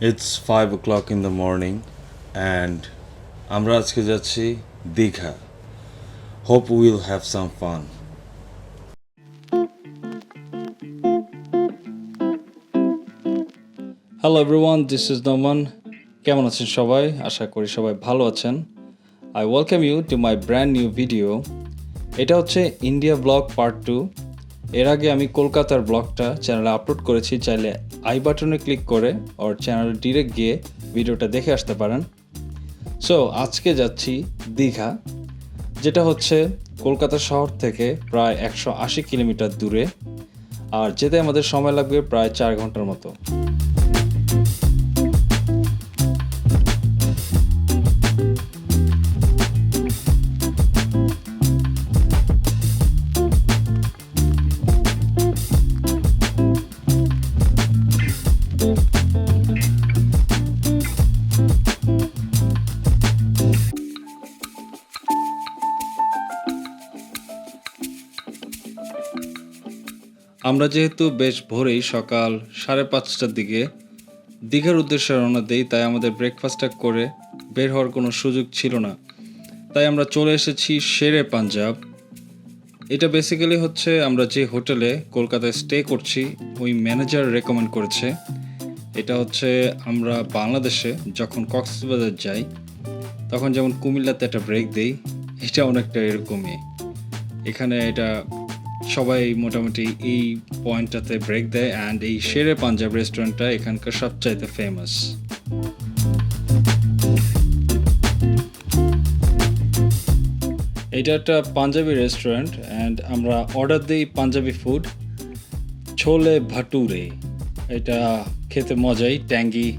It's 5 o'clock in the morning and আমরা আজকে যাচ্ছি Digha. Hope we'll have some fun. Hello everyone, this is Noman. কেমন আছেন সবাই? আশা করি সবাই ভালো আছেন। I welcome you to my brand new video. এটা হচ্ছে ইন্ডিয়া ব্লগ পার্ট 2। এর আগে আমি কলকাতার ব্লগটা চ্যানেলে আপলোড করেছি, চাইলে আই বাটনে ক্লিক করে ওর চ্যানেলে ডিরেক্ট গিয়ে ভিডিওটা দেখে আসতে পারেন। সো আজকে যাচ্ছি দীঘা, যেটা হচ্ছে কলকাতা শহর থেকে প্রায় 180 কিলোমিটার দূরে, আর যেতে আমাদের সময় লাগবে প্রায় 4 ঘন্টার মতো। আমরা যেহেতু বেশ ভোরেই সকাল 5:30টার দিকে দীঘার উদ্দেশ্যে রওনা দিই, তাই আমাদের ব্রেকফাস্টটা করে বের হওয়ার কোনো সুযোগ ছিল না। তাই আমরা চলে এসেছি শেরে পাঞ্জাব। এটা বেসিক্যালি হচ্ছে আমরা যে হোটেলে কলকাতায় স্টে করছি ওই ম্যানেজার রেকমেন্ড করেছে। এটা হচ্ছে আমরা বাংলাদেশে যখন কক্সবাজার যাই তখন যেমন কুমিল্লাতে একটা ব্রেক দেই, এটা অনেকটা এরকমই। এখানে এটা সবাই মোটামুটি এই পয়েন্টটাতে ব্রেক দেয়, অ্যান্ড এই শেরে পাঞ্জাব রেস্টুরেন্টটা এখানকার সবচাইতে ফেমাস। এটা একটা পাঞ্জাবি রেস্টুরেন্ট, অ্যান্ড আমরা অর্ডার দিই পাঞ্জাবি ফুড, ছোলে ভাটুরে। এটা খেতে মজাই, ট্যাঙ্গি,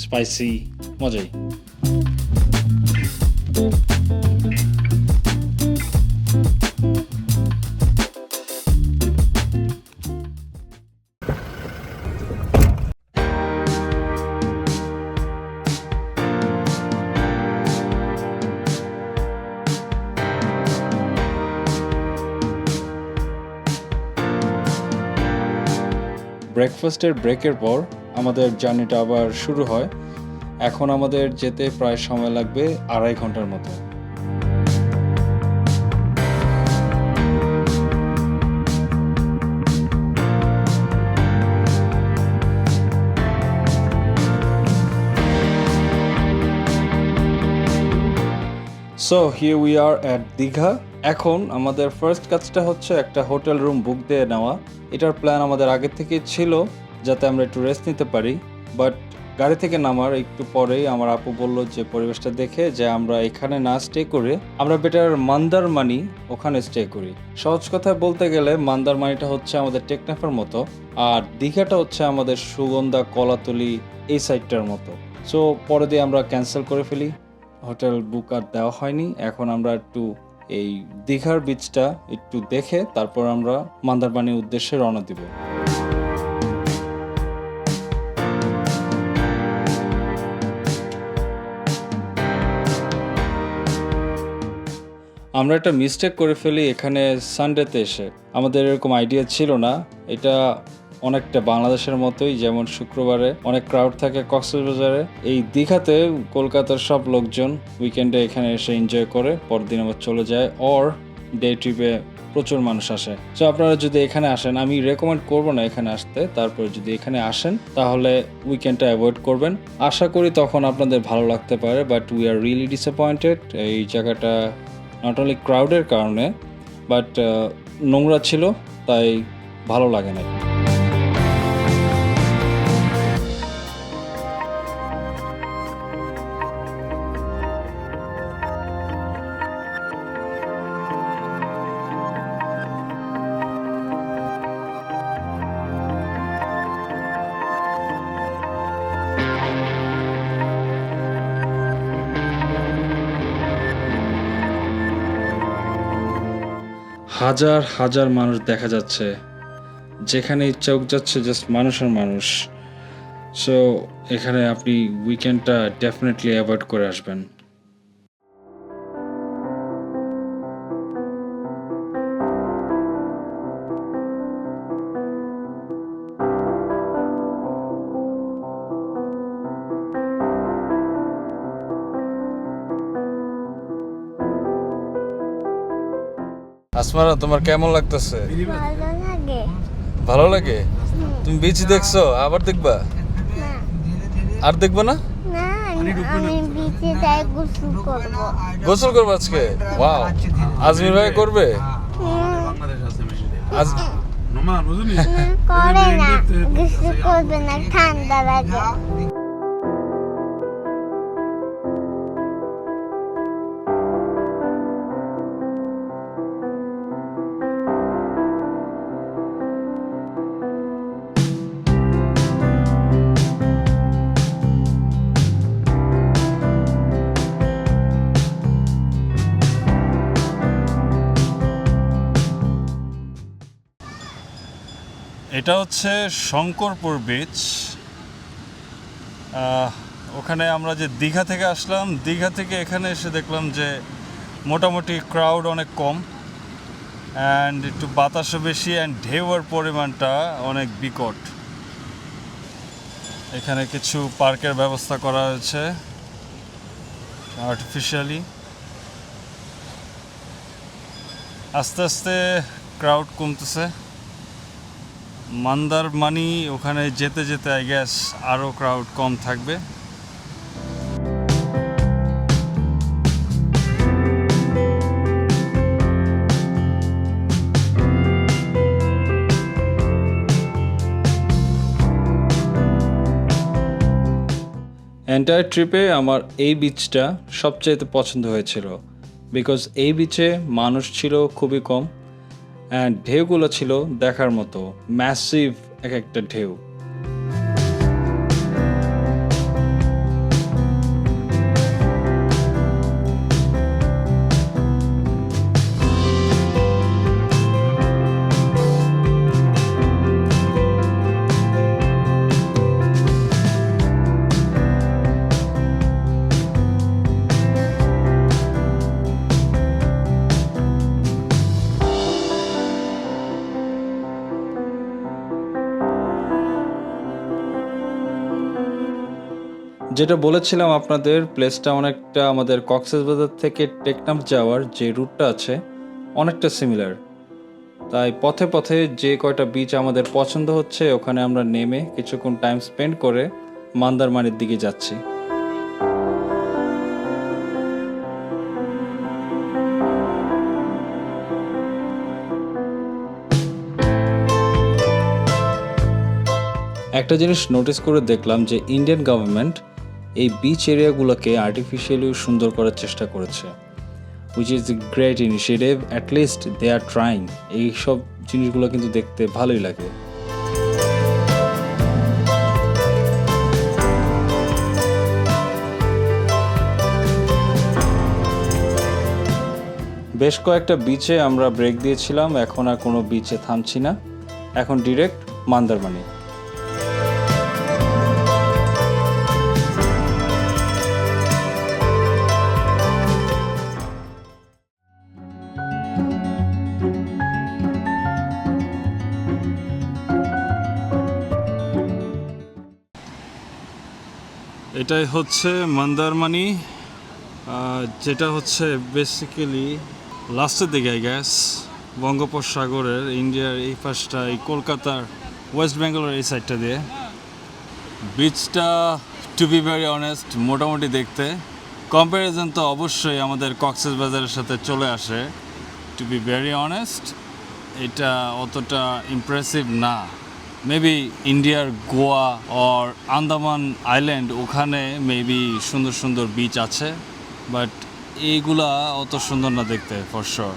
স্পাইসি, মজাই। ব্রেকফাস্টের ব্রেকের পর আমাদের জার্নিটা আবার শুরু হয়। এখন আমাদের যেতে প্রায় সময় লাগবে 2.5 ঘন্টার মতো। So here we are at Digha. এখন আমাদের ফার্স্ট কাজটা হচ্ছে একটা হোটেল রুম বুক দিয়ে নেওয়া। এটার প্ল্যান আমাদের আগের থেকেই ছিল, যাতে আমরা একটু রেস্ট নিতে পারি। বাট গাড়ি থেকে নামার একটু পরেই আমার আপু বলল যে পরিবেশটা দেখে যে আমরা এখানে না স্টে করে আমরা বেটার মন্দারমণি ওখানে স্টে করি। সহজ কথায় বলতে গেলে মন্দারমণিটা হচ্ছে আমাদের টেকনাফের মতো, আর দীঘাটা হচ্ছে আমাদের সুগন্ধা, কলাতলি এই সাইডটার মতো। সো পরে দিয়ে আমরা ক্যান্সেল করে ফেলি, হোটেল বুক আর দেওয়া হয়নি। এখন আমরা একটু এই দীঘার বিচটা একটু দেখে তারপর আমরা মন্দারমণির উদ্দেশ্যে রওনা দিব। আমরা একটা মিস্টেক করে ফেলি এখানে সানডেতে এসে। আমাদের এরকম আইডিয়া ছিল না। এটা অনেকটা বাংলাদেশের মতোই, যেমন শুক্রবারে অনেক ক্রাউড থাকে কক্সবাজারে, এই দীঘাতে কলকাতার সব লোকজন উইকেন্ডে এখানে এসে এনজয় করে পরদিন আবার চলে যায়, অর ডে ট্রিপে প্রচুর মানুষ আসে। সো আপনারা যদি এখানে আসেন, আমি রেকমেন্ড করবো না এখানে আসতে, তারপরে যদি এখানে আসেন তাহলে উইকেন্ডটা অ্যাভয়েড করবেন। আশা করি তখন আপনাদের ভালো লাগতে পারে, but we are really disappointed. এই জায়গাটা নট অনলি ক্রাউডের কারণে, বাট নোংরা ছিল, তাই ভালো লাগে না। হাজার হাজার মানুষ দেখা যাচ্ছে, যেখানে চোখ যাচ্ছে জাস্ট মানুষ আর মানুষ। সো এখানে আপনি উইকেন্ডটা ডেফিনেটলি অ্যাভয়েড করে আসবেন। আসমারা, তোমার কেমন লাগতেছে? ভালো লাগে। ভালো লাগে? তুমি বিচ দেখছো, আবার দেখবা? না আর দেখবা না? না, আমি বিচে যাই গোসল করব। গোসল করবে আজকে? ওয়াও, আজমির ভাই করবে? আজ করে না, গোসল করবে না, ঠান্ডা লাগে। এটা হচ্ছে শঙ্করপুর বিচ। ওখানে আমরা যে দীঘা থেকে আসলাম, দীঘা থেকে এখানে এসে দেখলাম যে মোটামুটি ক্রাউড অনেক কম, অ্যান্ড একটু বাতাসও বেশি, অ্যান্ড ঢেউয়ের পরিমাণটা অনেক বিকট। এখানে কিছু পার্কের ব্যবস্থা করা হয়েছে আর্টিফিশিয়ালি। আস্তে আস্তে ক্রাউড কমতেছে। মন্দারমানি ওখানে যেতে যেতে আই গেস আরও ক্রাউড কম থাকবে। এন্টায়ার ট্রিপে আমার এই বিচটা সবচাইতে পছন্দ হয়েছিল, বিকজ এই বিচে মানুষ ছিল খুবই কম, অ্যান্ড ঢেউগুলো ছিল দেখার মতো ম্যাসিভ এক একটা ঢেউ। যেটা বলেছিলাম আপনাদের, প্লেসটা অনেকটা আমাদের কক্সবাজার থেকে টেকনাফ যাওয়ার যে রুটটা আছে অনেকটা সিমিলার। তাই পথে পথে যে কয়টা বিচ আমাদের পছন্দ হচ্ছে ওখানে আমরা নেমে কিছুক্ষণ টাইম স্পেন্ড করে মন্দারমানির দিকে যাচ্ছি। একটা জিনিস নোটিস করে দেখলাম যে ইন্ডিয়ান গভর্নমেন্ট এই বিচ এরিয়াগুলোকে আর্টিফিশিয়ালি সুন্দর করার চেষ্টা করেছে, which is a great initiative. At least they are trying. এইসব জিনিসগুলো কিন্তু দেখতে ভালোই লাগে। বেশ কয়েকটা বিচে আমরা ব্রেক দিয়েছিলাম, এখন আর কোনো বিচে থামছি না, এখন ডিরেক্ট মন্দারমানি। এটাই হচ্ছে মন্দারমানি, যেটা হচ্ছে বেসিক্যালি লাস্টের দিকে আই গ্যাস বঙ্গোপসাগরের, ইন্ডিয়ার এই পাশটা, এই কলকাতার ওয়েস্ট বেঙ্গলের এই সাইডটা দিয়ে। বিচটা টু বি ভেরি অনেস্ট মোটামুটি দেখতে, কম্প্যারিজন তো অবশ্যই আমাদের কক্সবাজারের সাথে চলে আসে। টু বি ভেরি অনেস্ট এটা অতটা ইমপ্রেসিভ না। মেবি ইন্ডিয়ার গোয়া অর আন্দামান আইল্যান্ড, ওখানে মেবি সুন্দর সুন্দর বিচ আছে, বাট এইগুলা অত সুন্দর না দেখতে ফর শিওর।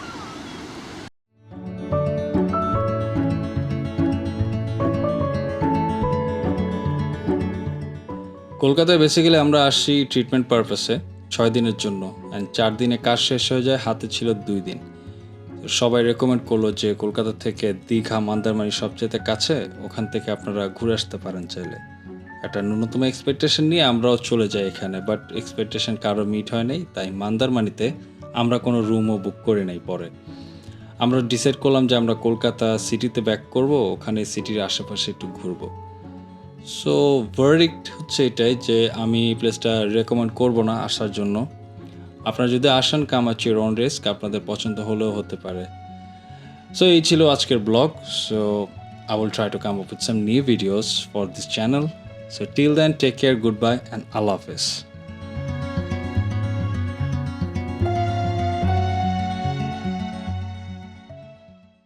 কলকাতায় বেসিক্যালি আমরা আসি ট্রিটমেন্ট পারপাসে 6 দিনের জন্য, অ্যান্ড 4 দিনে কাজ শেষ হয়ে যায়, হাতে ছিল 2 দিন। সবাই রেকমেন্ড করলো যে কলকাতা থেকে দীঘা মন্দারমানি সবচেয়ে কাছে, ওখান থেকে আপনারা ঘুরে আসতে পারেন চাইলে। একটা ন্যূনতম এক্সপেকটেশন নিয়ে আমরাও চলে যাই এখানে, বাট এক্সপেকটেশন কারো মিট হয় নাই, তাই মন্দারমানিতে আমরা কোনো রুমও বুক করি নাই। পরে আমরা ডিসাইড করলাম যে আমরা কলকাতা সিটিতে ব্যাক করব, ওখানে সিটির আশেপাশে একটু ঘুরবো। সো ভার্ডিক্ট হচ্ছে এটাই যে আমি প্লেসটা রেকমেন্ড করব না আসার জন্য। আপনারা যদি আসেন, come at your own risk, আপনাদের পছন্দ হলেও হতে পারে। সো এই ছিল আজকের blog. So I will try to come up with some new videos for this channel. So till then, take care, goodbye, and Allah Hafiz.